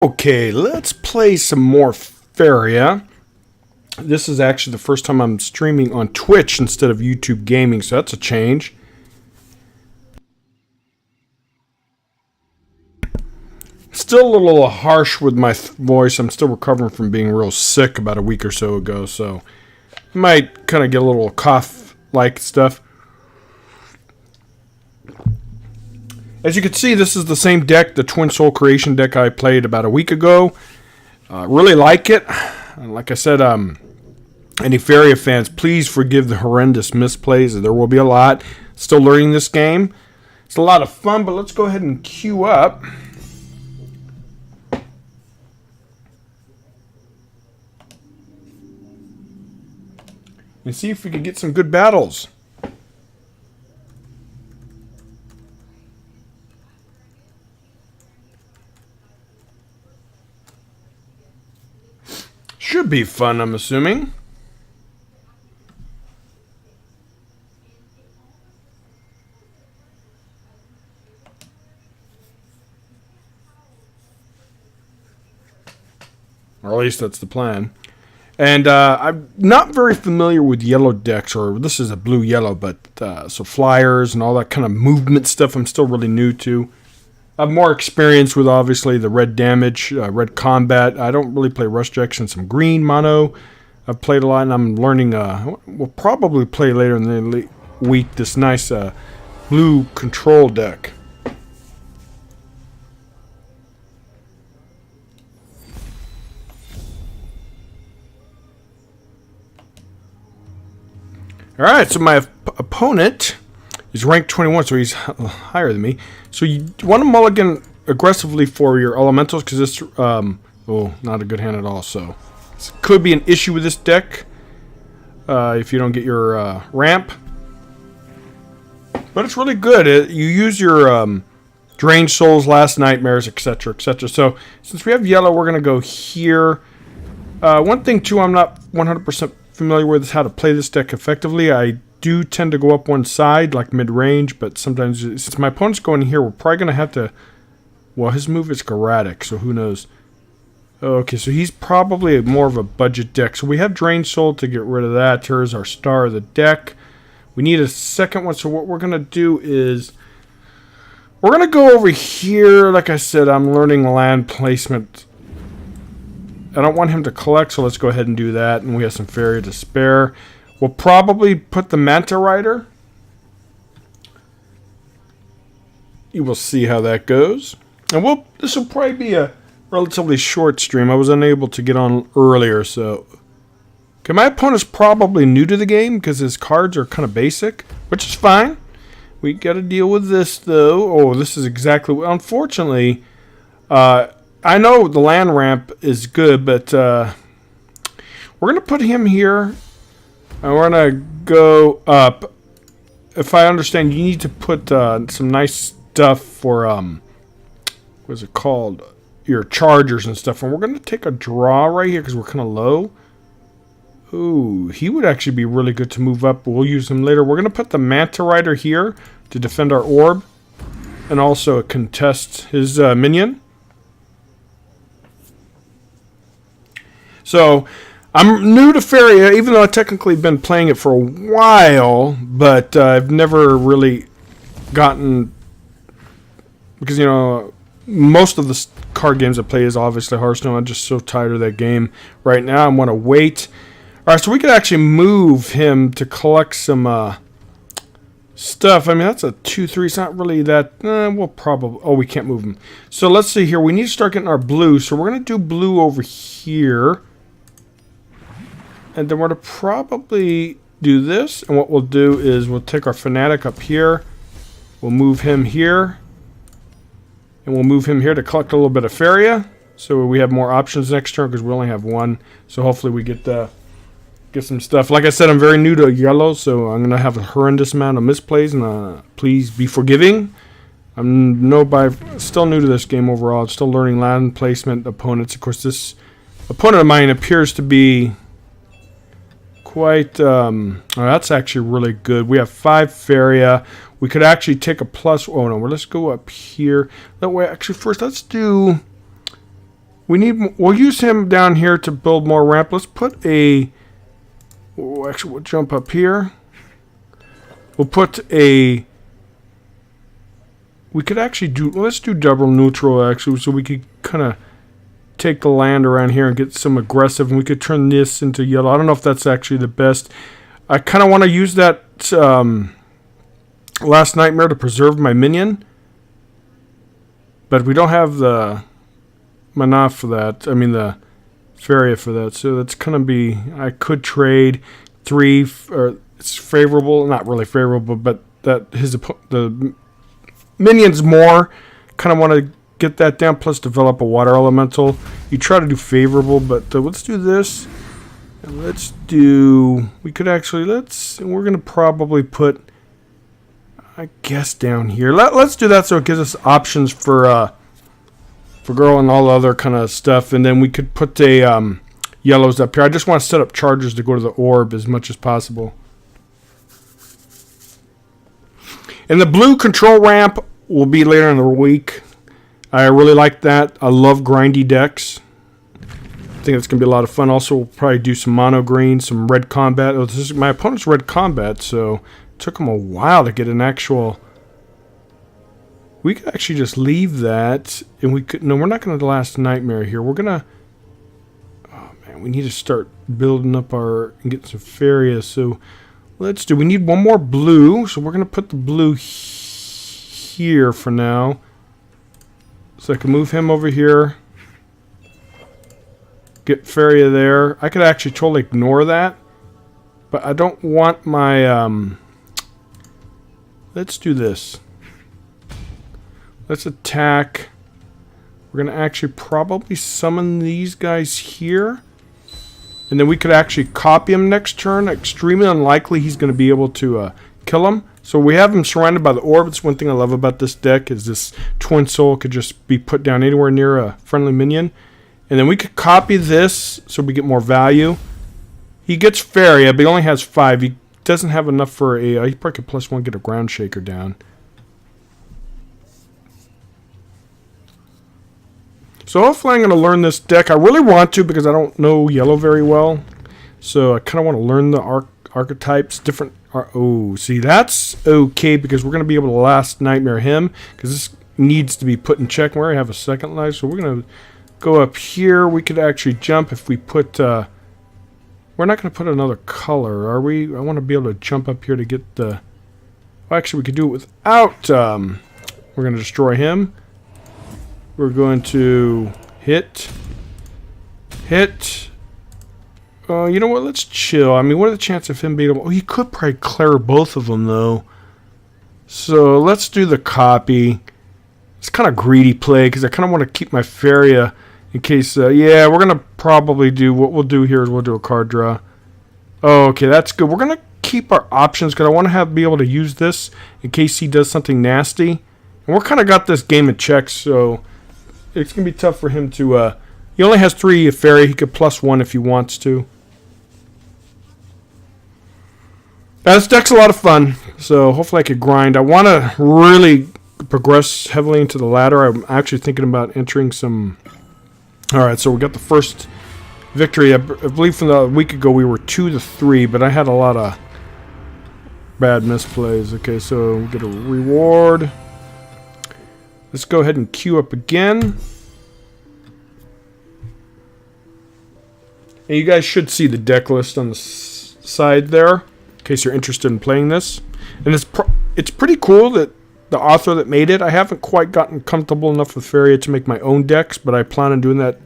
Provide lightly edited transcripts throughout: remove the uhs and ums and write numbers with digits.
Okay, let's play some more Faeria. This is actually the first time I'm streaming on Twitch instead of YouTube Gaming, so that's a change. Still a little harsh with my voice. I'm still recovering from being real sick about a week or so ago, so I might kind of get a little cough-like stuff. As you can see, this is the same deck, the Twinsoul Creation deck I played about a week ago. Really like it. Like I said, any Faeria fans, please forgive the horrendous misplays. There will be a lot. Still learning this game. It's a lot of fun, but let's go ahead and queue up. And see if we can get some good battles. Should be fun, I'm assuming. Or at least that's the plan. And I'm not very familiar with yellow decks, or this is a blue-yellow, but so flyers and all that kind of movement stuff I'm still really new to. I have more experience with, obviously, the red damage, red combat. I don't really play rush decks and some green mono. I've played a lot, and I'm learning. We'll probably play later in the week this nice blue control deck. All right, so my opponent is ranked 21, so he's higher than me. So you want to mulligan aggressively for your elementals, because this, not a good hand at all. So this could be an issue with this deck if you don't get your ramp. But it's really good. You use your Drained Souls, Last Nightmares, etc., etc. So since we have yellow, we're going to go here. One thing, too, I'm not 100% familiar with is how to play this deck effectively. I do tend to go up one side, like mid-range, but sometimes, since my opponent's going here, we're probably going to have to... Well, his move is erratic, so who knows. Okay, so he's probably more of a budget deck. So we have Drained Soul to get rid of that. Here's our star of the deck. We need a second one, so what we're going to do is... We're going to go over here. Like I said, I'm learning land placement. I don't want him to collect, so let's go ahead and do that. And we have some Faeria to spare. We'll probably put the Manta Rider. You will see how that goes. And this will probably be a relatively short stream. I was unable to get on earlier, so... Okay, my opponent's probably new to the game because his cards are kind of basic, which is fine. We got to deal with this, though. Oh, this is exactly... Unfortunately, I know the land ramp is good, but we're going to put him here. And we're going to go up. If I understand, you need to put some nice stuff for, what is it called? Your chargers and stuff. And we're going to take a draw right here because we're kind of low. Ooh, he would actually be really good to move up. We'll use him later. We're going to put the Manta Rider here to defend our orb. And also contest his minion. So... I'm new to Faeria, even though I've technically been playing it for a while, but I've never really gotten... Because, you know, most of the card games I play is obviously Hearthstone. I'm just so tired of that game right now. I want to wait. Alright, so we could actually move him to collect some stuff. I mean, that's a 2-3. It's not really that... we'll probably... Oh, we can't move him. So let's see here. We need to start getting our blue. So we're going to do blue over here. And then we're going to probably do this. And what we'll do is we'll take our Fanatic up here. We'll move him here. And we'll move him here to collect a little bit of Faeria. So we have more options next turn because we only have one. So hopefully we get some stuff. Like I said, I'm very new to yellow. So I'm going to have a horrendous amount of misplays. And please be forgiving. I'm still new to this game overall. I'm still learning land placement, opponents. Of course, this opponent of mine appears to be... quite, that's actually really good. We have 5 Faeria. We could actually take a plus. Oh no, let's go up here. That way, actually, first let's do. We'll use him down here to build more ramp. Let's put a... Oh, actually, we'll jump up here. We'll put a... We could actually do... Let's do double neutral, actually, so we could kind of take the land around here and get some aggressive, and we could turn this into yellow. I don't know if that's actually the best. I kind of want to use that Last Nightmare to preserve my minion, but we don't have the mana for that. I mean, the Faeria for that, so that's going to be... I could trade 3, or it's favorable, not really favorable, but that the minions more. Kind of want to get that down, plus develop a water elemental. You try to do favorable, but let's do this. And let's do... We could actually... We're going to probably put... I guess down here. Let's do that so it gives us options for girl and all the other kind of stuff. And then we could put the yellows up here. I just want to set up charges to go to the orb as much as possible. And the blue control ramp will be later in the week. I really like that. I love grindy decks. I think it's going to be a lot of fun. Also, we'll probably do some mono green, some red combat. Oh, this is my opponent's red combat, so it took him a while to get an actual... We could actually just leave that, and we could... No, we're not going to Last Nightmare here. We're going to... Oh, man, we need to start building up our... and get some Faeria, so let's do... We need one more blue, so we're going to put the blue here for now. So I can move him over here. Get Faeria there. I could actually totally ignore that, but I don't want my... Let's do this. Let's attack. We're going to actually probably summon these guys here. And then we could actually copy him next turn. Extremely unlikely he's going to be able to kill him. So we have him surrounded by the orb. It's one thing I love about this deck is this Twinsoul could just be put down anywhere near a friendly minion. And then we could copy this so we get more value. He gets Faeria, but he only has 5. He doesn't have enough for a... he probably could +1 get a ground shaker down. So hopefully I'm going to learn this deck. I really want to because I don't know yellow very well. So I kind of want to learn the archetypes. Different... oh, see, that's okay because we're going to be able to Last Nightmare him. Because this needs to be put in check. We already have a second life. So we're going to go up here. We could actually jump if we put... we're not going to put another color, are we? I want to be able to jump up here to get the... Well, actually, we could do it without... we're going to destroy him. We're going to hit. You know what? Let's chill. I mean, what are the chances of him being able... Oh, he could probably clear both of them, though. So, let's do the copy. It's kind of greedy play, because I kind of want to keep my Faeria in case... yeah, we're going to probably do... What we'll do here is we'll do a card draw. Oh, okay, that's good. We're going to keep our options, because I want to be able to use this in case he does something nasty. And we're kind of got this game in check, so... It's going to be tough for him to... he only has 3 Faeria. He could +1 if he wants to. Now, this deck's a lot of fun, so hopefully I could grind. I want to really progress heavily into the ladder. I'm actually thinking about entering some... Alright, so we got the first victory. I believe from a week ago we were 2-3, but I had a lot of bad misplays. Okay, so we get a reward. Let's go ahead and queue up again. And you guys should see the deck list on the side there, in case you're interested in playing this. And it's pretty cool that the author that made it, I haven't quite gotten comfortable enough with Faeria to make my own decks, but I plan on doing that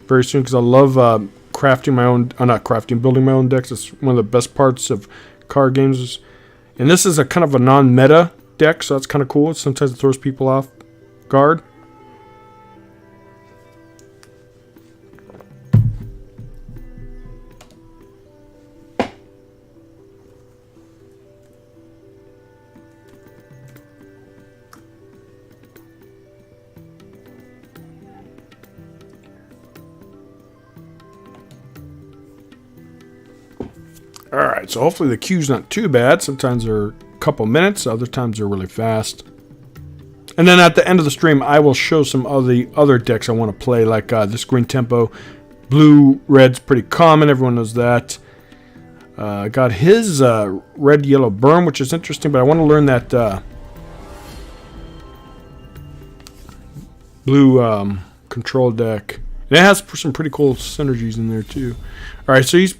very soon because I love crafting my own, not crafting, building my own decks. It's one of the best parts of card games. And this is a kind of a non-meta deck, so that's kind of cool. Sometimes it throws people off guard. Alright, so hopefully the queue's not too bad. Sometimes they're a couple minutes, other times they're really fast. And then at the end of the stream, I will show some of the other decks I want to play, like this green tempo. Blue, red's pretty common. Everyone knows that. Got his red, yellow burn, which is interesting, but I want to learn that blue control deck. And it has some pretty cool synergies in there, too. All right, so he's...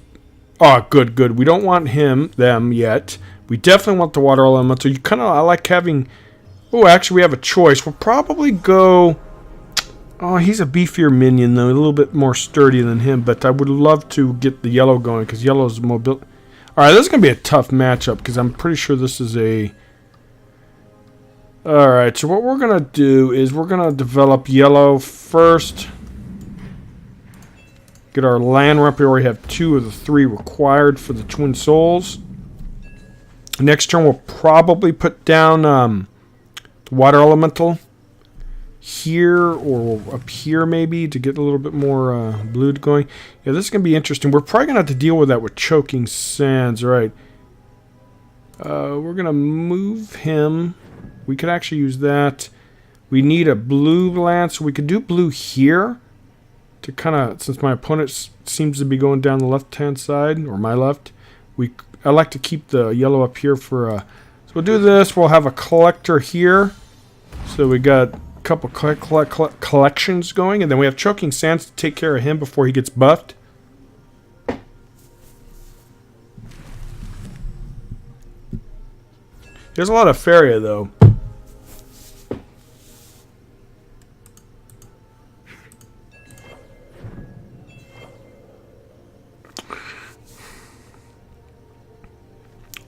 Oh, good, good. We don't want them yet. We definitely want the water elemental. You kind of... I like having... Oh, actually, we have a choice. We'll probably go... Oh, he's a beefier minion, though. A little bit more sturdy than him. But I would love to get the yellow going, because yellow's mobile. All right, this is going to be a tough matchup, because I'm pretty sure this is a... All right, so what we're going to do is we're going to develop yellow first. Get our land ramp. We already have 2 of the 3 required for the Twin Souls. Next turn, we'll probably put down the water elemental here or up here maybe to get a little bit more blue going. Yeah, this is going to be interesting. We're probably going to have to deal with that with choking sands. All right. We're going to move him. We could actually use that. We need a blue land, so we could do blue here. To kind of, since my opponent seems to be going down the left-hand side, or my left, I like to keep the yellow up here for, so we'll do this. We'll have a collector here. So we got a couple collections going, and then we have choking sands to take care of him before he gets buffed. There's a lot of Faeria, though.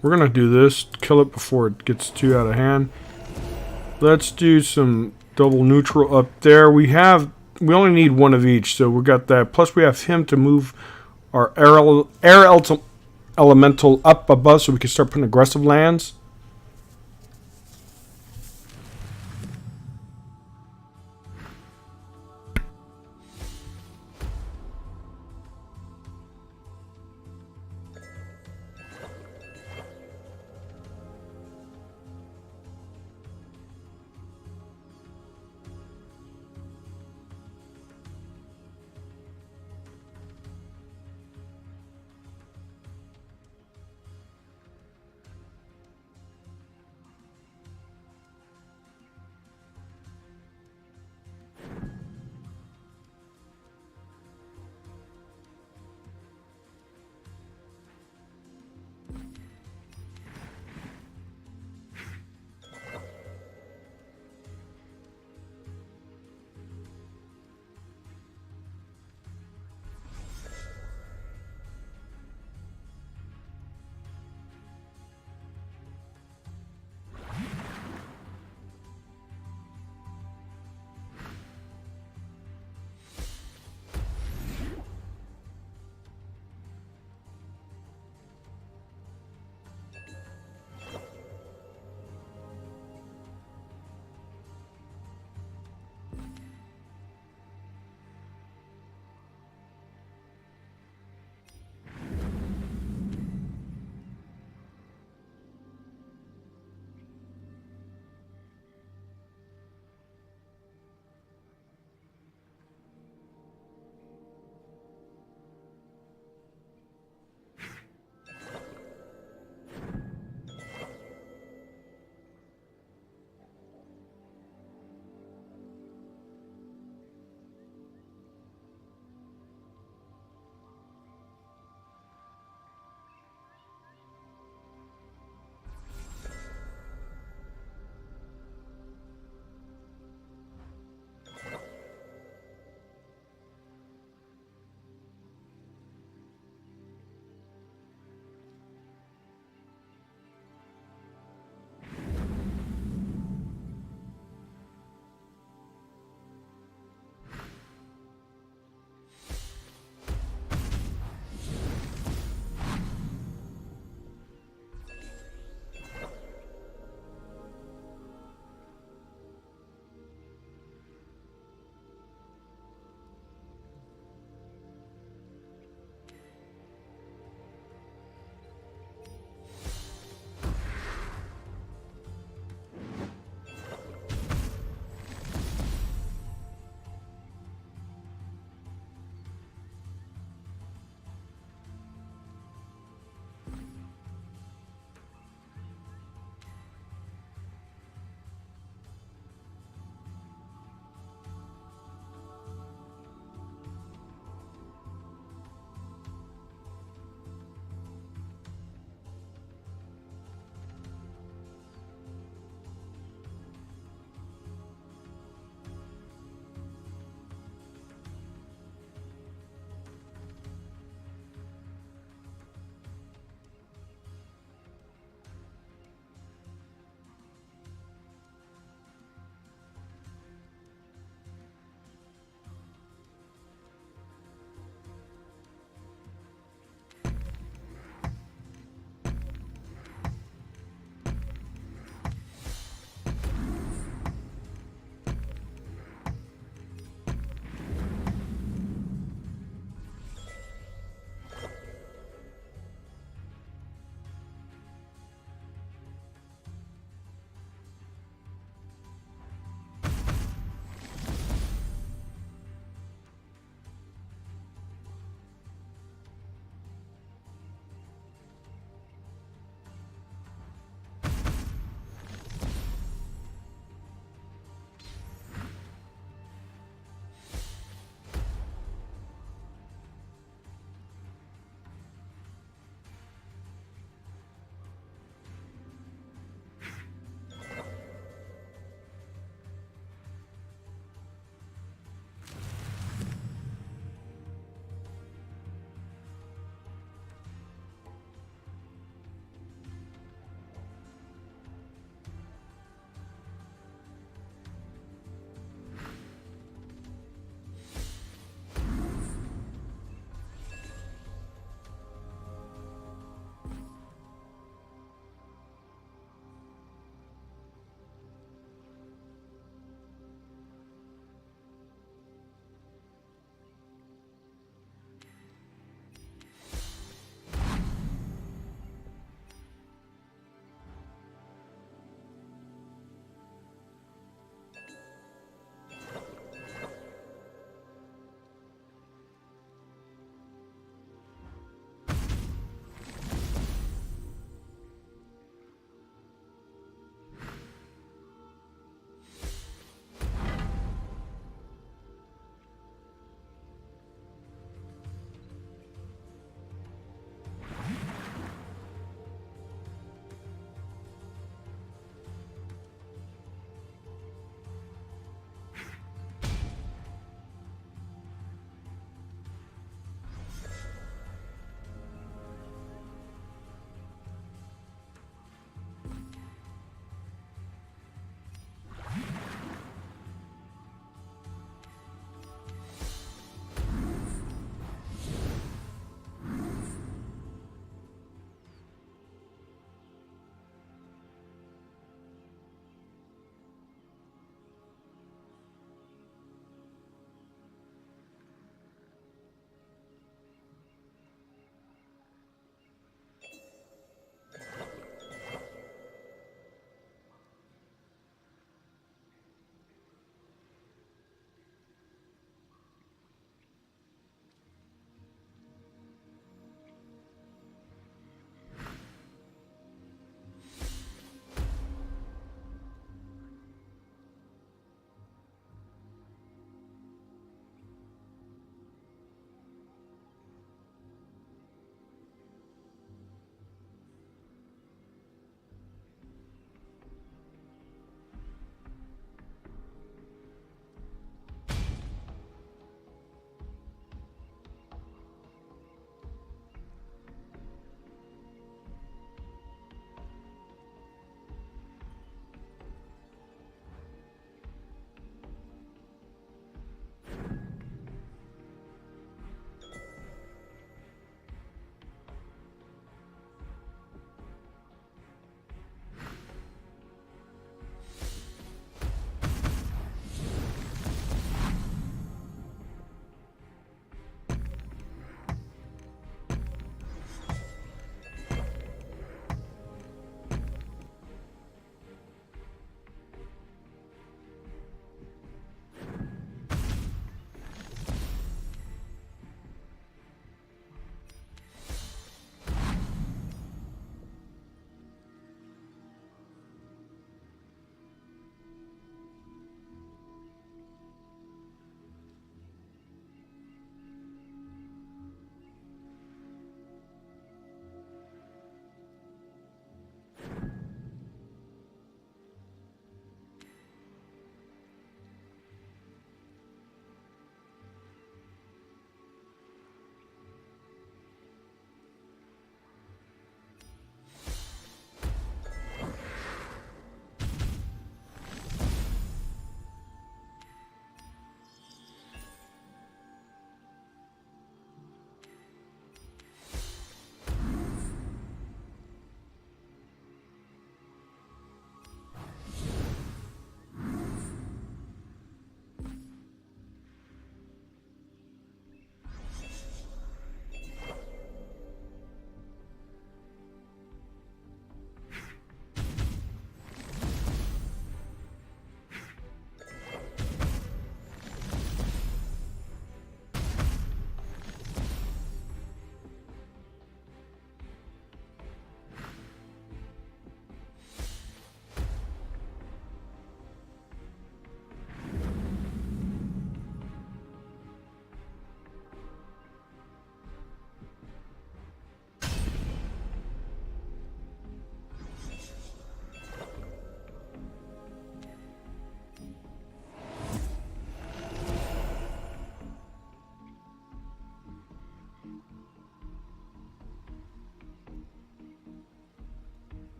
We're going to do this, kill it before it gets too out of hand. Let's do some double neutral up there. We only need 1 of each, so we got that. Plus we have him to move our air elemental up above so we can start putting aggressive lands.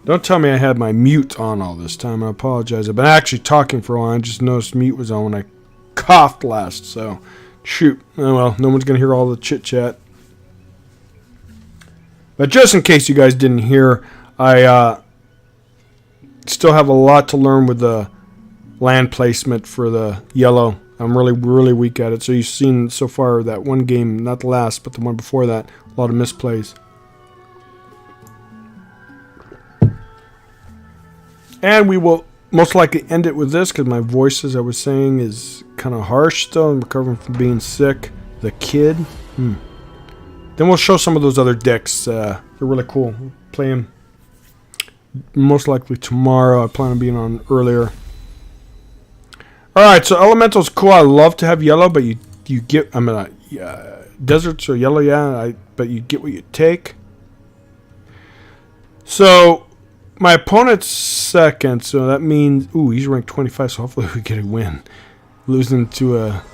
Don't tell me I had my mute on all this time. I apologize. I've been actually talking for a while. I just noticed mute was on when I coughed last. So, shoot. Oh well, no one's going to hear all the chit-chat. But just in case you guys didn't hear, I still have a lot to learn with the land placement for the yellow. I'm really, really weak at it. So you've seen so far that one game, not the last, but the one before that, a lot of misplays. And we will most likely end it with this because my voice, as I was saying, is kind of harsh still. I'm recovering from being sick. The kid. Then we'll show some of those other decks. They're really cool. We'll play them most likely tomorrow. I plan on being on earlier. Alright, so Elemental's cool. I love to have yellow, but you get... I mean, deserts are yellow, yeah, but you get what you take. So, my opponent's second, so that means... Ooh, he's ranked 25, so hopefully we get a win. Losing to a...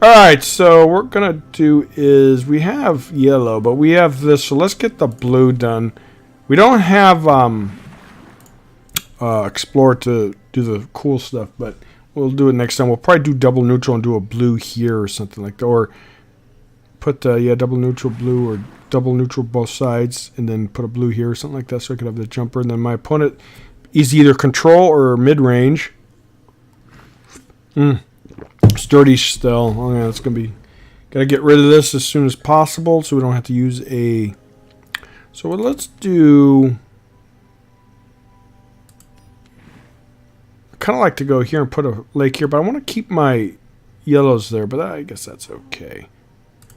Alright, so what we're going to do is... We have yellow, but we have this, so let's get the blue done. We don't have Explore to do the cool stuff, but we'll do it next time. We'll probably do double neutral and do a blue here or something like that. Or put, double neutral blue or double neutral both sides and then put a blue here or something like that so I could have the jumper. And then my opponent is either control or mid-range. Sturdy still. Oh, yeah, it's going to be... Got to get rid of this as soon as possible so we don't have to use a... So let's do... I kind of like to go here and put a lake here, but I want to keep my yellows there, but I guess that's okay.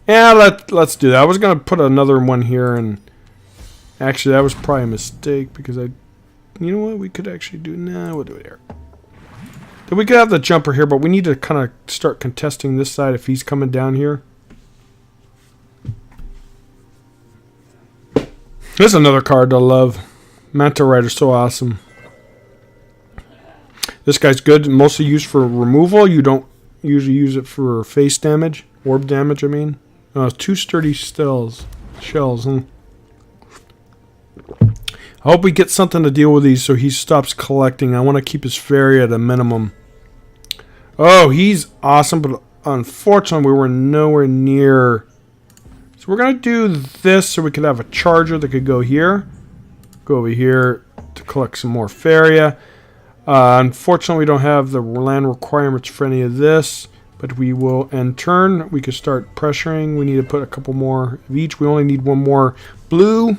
Yeah, let's do that. I was going to put another one here, and actually that was probably a mistake because you know what, we could actually do, we'll do it here. Then we could have the jumper here, but we need to kind of start contesting this side if he's coming down here. There's another card I love. Manta Rider's so awesome. This guy's good, mostly used for removal. You don't usually use it for face damage, orb damage, I mean. 2 sturdy shells. I hope we get something to deal with these so he stops collecting. I want to keep his Faeria at a minimum. Oh, he's awesome, but unfortunately we were nowhere near. So we're going to do this so we could have a charger that could go here. Go over here to collect some more Faeria. Unfortunately, we don't have the land requirements for any of this, but we will end turn. We can start pressuring. We need to put a couple more of each. We only need one more blue.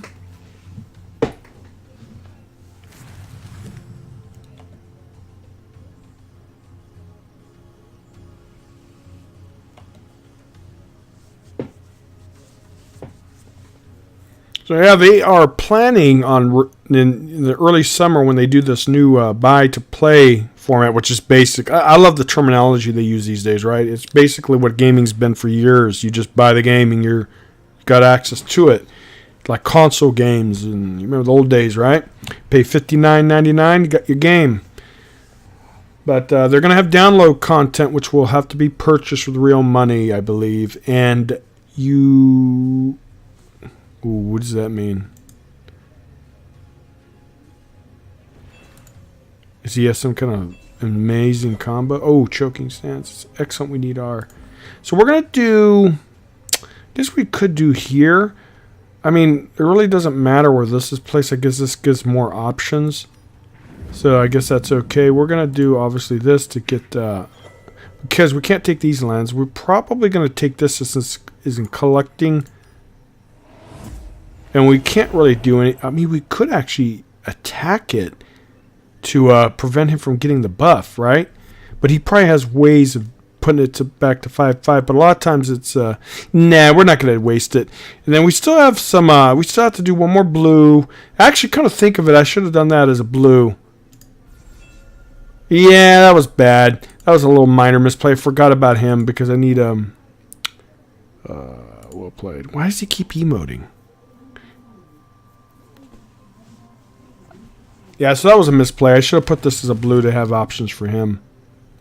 So yeah, they are planning on in the early summer when they do this new buy to play format, which is basic. I love the terminology they use these days, right? It's basically what gaming's been for years. You just buy the game and you got access to it, like console games. And you remember the old days, right? Pay $59.99, you got your game. But they're gonna have download content, which will have to be purchased with real money, I believe. And you. Ooh, what does that mean? Does he have some kind of amazing combo? Oh, choking stance. Excellent, we need R. So we're going to do... I guess we could do here. I mean, it really doesn't matter where this is placed. I guess this gives more options. So I guess that's okay. We're going to do, obviously, this to get... because we can't take these lands. We're probably going to take this since is in collecting... And we can't really do any... I mean, we could actually attack it to prevent him from getting the buff, right? But he probably has ways of putting it back to 5/5. But a lot of times it's... nah, we're not going to waste it. And then we still have some... we still have to do one more blue. Actually, kind of think of it. I should have done that as a blue. Yeah, that was bad. That was a little minor misplay. I forgot about him because I need... well played. Why does he keep emoting? Yeah, so that was a misplay. I should have put this as a blue to have options for him.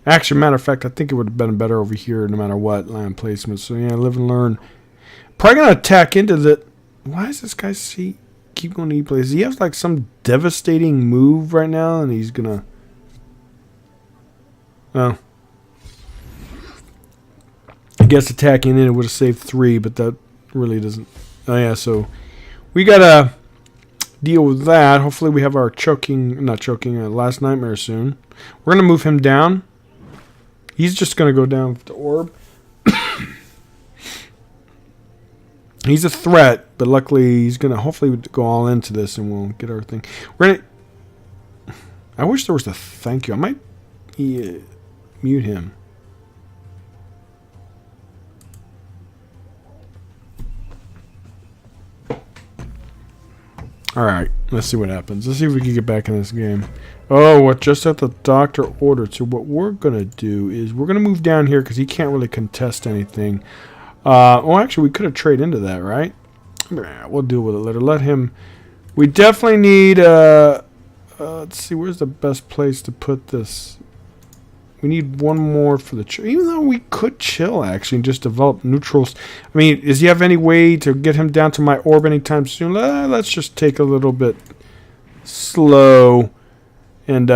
Actually, matter of fact, I think it would have been better over here no matter what land placement. So, yeah, live and learn. Probably going to attack into the... Why does this guy keep going to E-plays. He has like some devastating move right now, and he's gonna. Oh. I guess attacking in it would have saved 3, but that really doesn't. Oh yeah, so we gotta deal with that. Hopefully we have our last nightmare soon. We're gonna move him down. He's just gonna go down with the orb. He's a threat, but luckily he's gonna hopefully go all into this, and we'll get our thing. I wish there was a thank you. I might mute him. Alright, let's see what happens. Let's see if we can get back in this game. Oh, what just at the doctor ordered. So what we're going to do is we're going to move down here because he can't really contest anything. Well, actually, we could have traded into that, right? We'll deal with it later. Let him... We definitely need... let's see, where's the best place to put this? We need one more for the chill. Even though we could chill, actually, and just develop neutrals. I mean, does he have any way to get him down to my orb anytime soon? Let's just take a little bit slow. And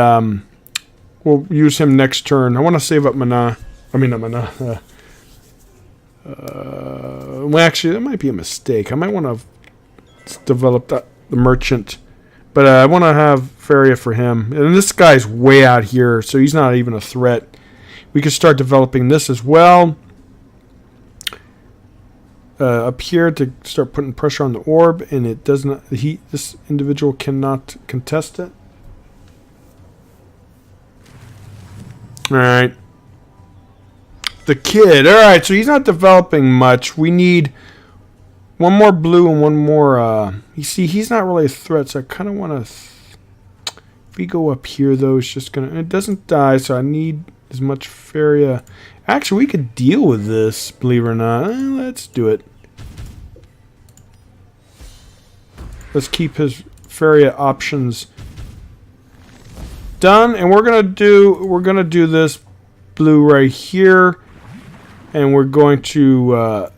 we'll use him next turn. I want to save up mana. I mean, not mana. Well, actually, that might be a mistake. I might want to develop the merchant. But I want to have Faeria for him. And this guy's way out here, so he's not even a threat. We could start developing this as well. Up here to start putting pressure on the orb, and it does not. This individual cannot contest it. All right. The kid. All right, so he's not developing much. We need one more blue and one more... you see, he's not really a threat, so I kind of want to... If we go up here, though, it's just going to... It doesn't die, so I need as much Faeria. Actually, we could deal with this, believe it or not. Let's do it. Let's keep his Faeria options done, and we're gonna do this blue right here, and we're going to...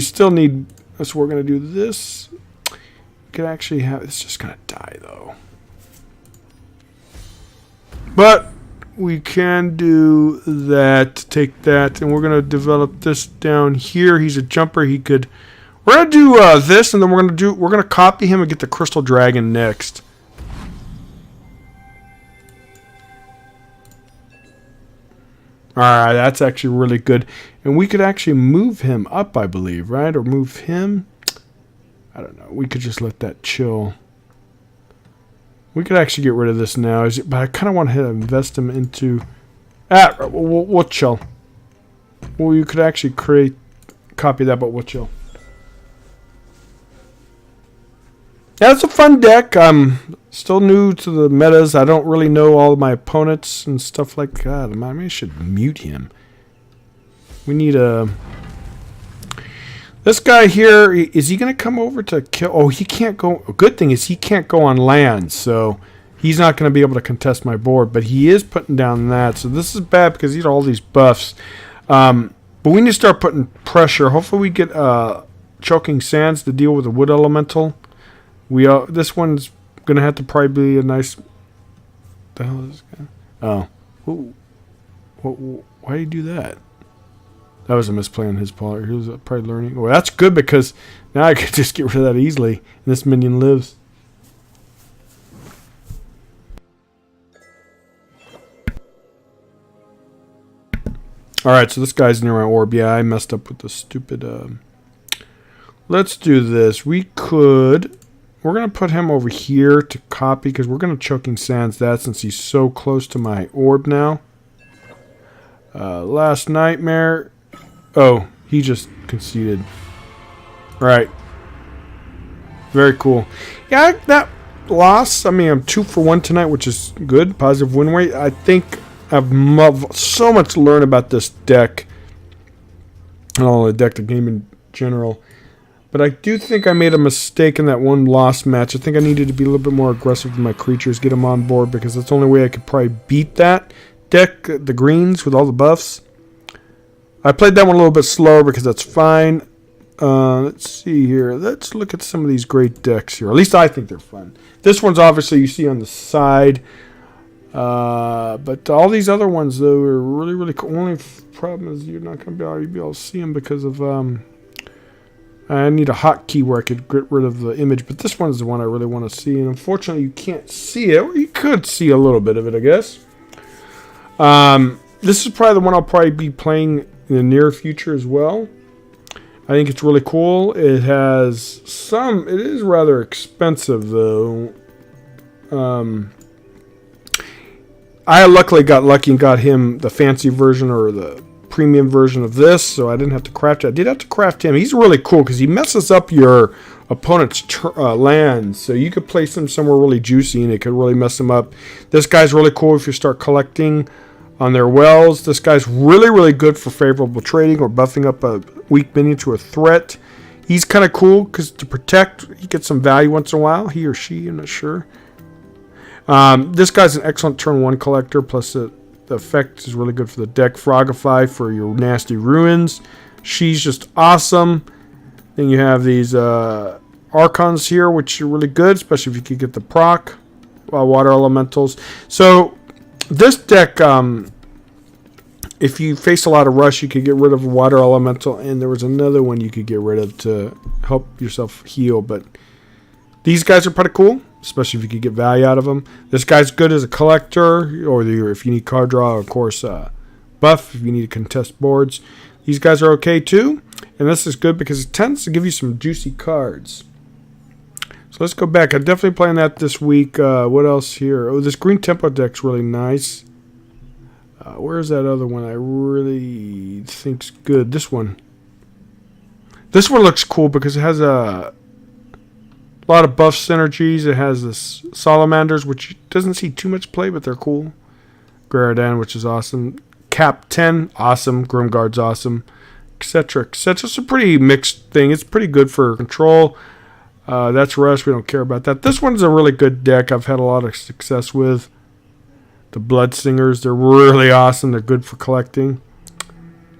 still need. So we're going to do this. We could actually have. It's just going to die though. But we can do that. Take that, and we're going to develop this down here. He's a jumper. He could. We're going to do this, and then we're going to copy him and get the crystal dragon next. Alright, that's actually really good. And we could actually move him up, I believe, right? Or move him? I don't know. We could just let that chill. We could actually get rid of this now. But I kind of want to invest him into... we'll chill. Well, you could actually copy that, but we'll chill. Yeah, it's a fun deck. I'm still new to the metas. I don't really know all of my opponents and stuff like that. Maybe I should mute him. We need a... This guy here, is he going to come over to kill... Oh, he can't go... A good thing is he can't go on land, so he's not going to be able to contest my board, but he is putting down that. So this is bad because he's all these buffs. But we need to start putting pressure. Hopefully we get Choking Sands to deal with the Wood Elemental. This one's gonna have to probably be a nice. The hell is this guy? Oh, why did he do that? That was a misplay on his part. He was probably learning. Well, that's good because now I can just get rid of that easily. And this minion lives. All right, so this guy's near my orb. Yeah, I messed up with the stupid. Let's do this. We're going to put him over here to copy because we're going to Choking Sands that since he's so close to my orb now. Last Nightmare. Oh, he just conceded. Right. Very cool. Yeah, that loss, I mean, I'm 2 for 1 tonight, which is good. Positive win rate. I think I've so much to learn about this deck. And all the deck, the game in general. But I do think I made a mistake in that one lost match. I think I needed to be a little bit more aggressive with my creatures, get them on board, because that's the only way I could probably beat that deck, the greens with all the buffs. I played that one a little bit slower because that's fine. Let's see here. Let's look at some of these great decks here. At least I think they're fun. This one's obviously you see on the side. But all these other ones, though, are really, really cool. Only problem is you're not going to be able to see them because of... I need a hotkey where I could get rid of the image. But this one's the one I really want to see. And unfortunately, you can't see it. Or you could see a little bit of it, I guess. This is probably the one I'll probably be playing in the near future as well. I think it's really cool. It has some... It is rather expensive, though. I luckily got lucky and got him the fancy version or the premium version of this, so I didn't have to craft it. I did have to craft him. He's really cool because he messes up your opponent's lands, so you could place him somewhere really juicy and it could really mess him up. This guy's really cool if you start collecting on their wells. This guy's really, really good for favorable trading or buffing up a weak minion to a threat. He's kind of cool because to protect, he gets some value once in a while. He or she, I'm not sure. This guy's an excellent turn 1 collector, plus the effect is really good for the deck. Frogify for your nasty ruins. She's just awesome. Then you have these Archons here, which are really good, especially if you could get the proc. Water Elementals. So this deck, if you face a lot of rush, you could get rid of a Water Elemental, and there was another one you could get rid of to help yourself heal, but these guys are pretty cool, especially if you could get value out of them. This guy's good as a collector, or if you need card draw, of course, buff, if you need to contest boards. These guys are okay too, and this is good because it tends to give you some juicy cards. So let's go back. I'm definitely playing that this week. What else here? Oh, this Green Tempo deck's really nice. Where's that other one I really think's good? This one. This one looks cool because it has a lot of buff synergies. It has this Salamanders, which doesn't see too much play, but they're cool. Graradon, which is awesome. Cap 10, awesome. Grimguard's awesome. Etc. etc. It's a pretty mixed thing. It's pretty good for control. That's Rush. We don't care about that. This one's a really good deck I've had a lot of success with. The Blood Singers, they're really awesome. They're good for collecting.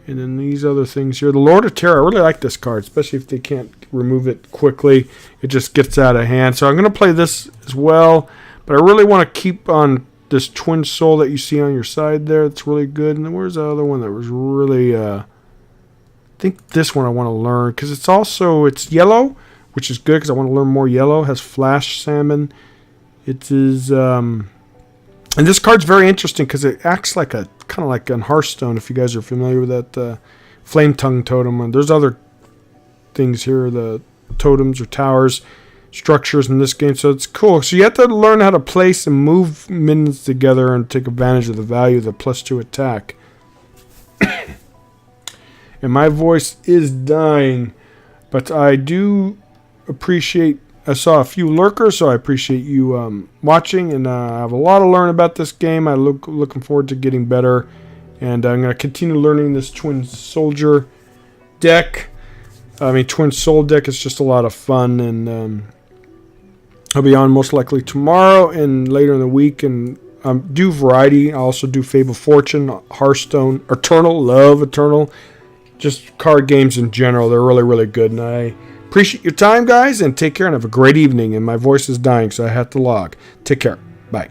And then these other things here. The Lord of Terror, I really like this card, especially if they can't remove it quickly. It just gets out of hand. So I'm going to play this as well. But I really want to keep on this Twinsoul that you see on your side there. It's really good. And then where's the other one that was really... I think this one I want to learn. Because it's yellow, which is good because I want to learn more yellow. It has Flash Salmon. It is... and this card's very interesting because it acts like kind of like on Hearthstone, if you guys are familiar with that Flame Tongue totem. And there's other things here, the totems or towers, structures in this game. So it's cool. So you have to learn how to place and move minions together and take advantage of the value of the +2 attack. And my voice is dying, but I do appreciate... I saw a few lurkers, so I appreciate you watching, and I have a lot to learn about this game. I'm looking forward to getting better, and I'm going to continue learning this Twin Soldier deck. Twin Soul deck is just a lot of fun, and I'll be on most likely tomorrow and later in the week, and do variety. I also do Fable Fortune, Hearthstone, Eternal, love Eternal, just card games in general. They're really, really good, and I appreciate your time, guys, and take care and have a great evening. And my voice is dying, so I have to log. Take care. Bye.